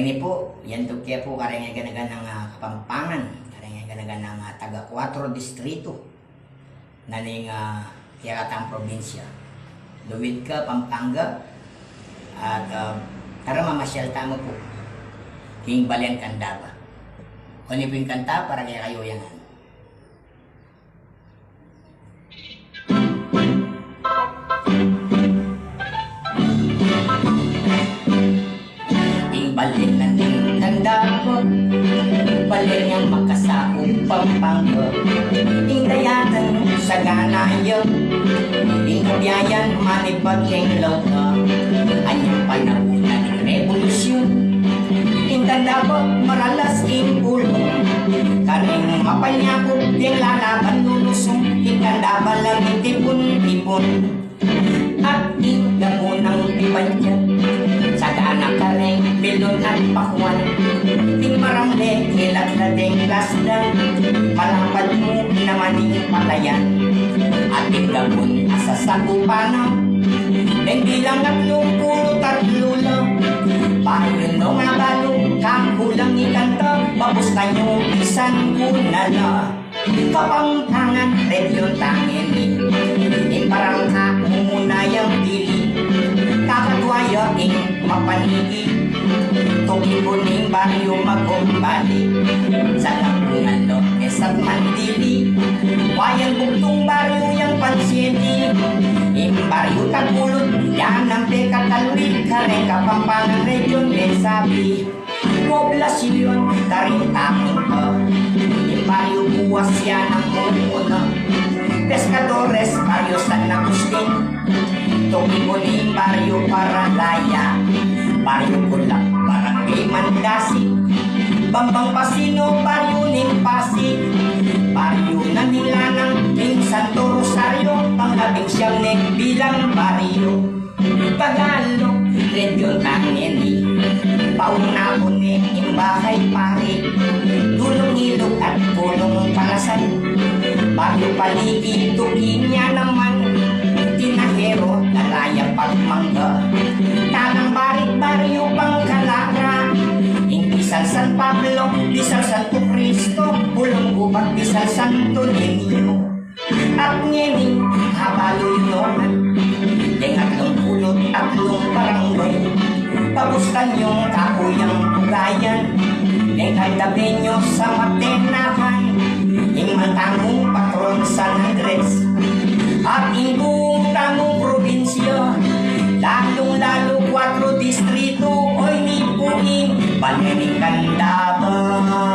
ini po, yan to kaya po karengay ganagan ng Kapampangan, karengay ganagan ng taga 4 distrito na ning Kiratang probinsya. Luwid ka, Pampanga, at tara mamasyal tamo po. King Balen Candaba. Kung po yung kanta para kaya kayo yan. King Balen na ning Candaba, Balen yang makasakop Pampanga. King dayatan sa ganayan, king kabiyayan manipag king lauta. Anyang panahon na ning revolusyon, king Candaba maralas king ulo. Karing mapanyakot king lalaban lulusong, king Candaba lang itipon-tipon. At king gamunang ibanyan, sa anak karing bilon at pakwan. King maramle kilat na ding lasdan, malapad mo naman ning patayan. At king gabun asa sa kupana, deng bilang at pulot at lula. Payon mo nga balong kakulang ikanta, babos tayo isan kunala. Kapampangan region tangin, parang kamunayang dili. Kakatwaya ing mapanigi, tugibuning baryo magumbali. Sa kampungan lo esat mandili, wayan bugtong baryo yang pansini. Ing baryo kagulot, yan ang pekatalwid, kare Kapampangan region besabi. Poblasyon taring-taking ka, ing baryo buwas yan ang muna. Pescadores, baryo San Agustin, tugibuning baryo Paralaya, baryo Kulak, Barangay Mandasi, Bambang Pasino, baryo ning Pasig, baryo na nila ng king Santo Rosario, panglabing siyang bilang baryo. Tagalog, region tangini, pauna po ni imbahay pari, dulong ilog at pulong palasan, baryo Paligi, tuginya naman, tinahero, Dalaya Pagmangga, Tanang Barit, baryo Pangkalara, Intisal San Pablo, Disal Santo Cristo, Pulong Gubat, Disal Santo Niño, at ngening habaloy noman, dengatlong pulot at lung barangay, pagustan yung kakuyang tugayan, dengkandabenyo sa matenahan, ing mantangong patron San Andres, at ingong tamong probinsya, lalong-lalo 4 distrito, oy nipuin, Balen Candaba.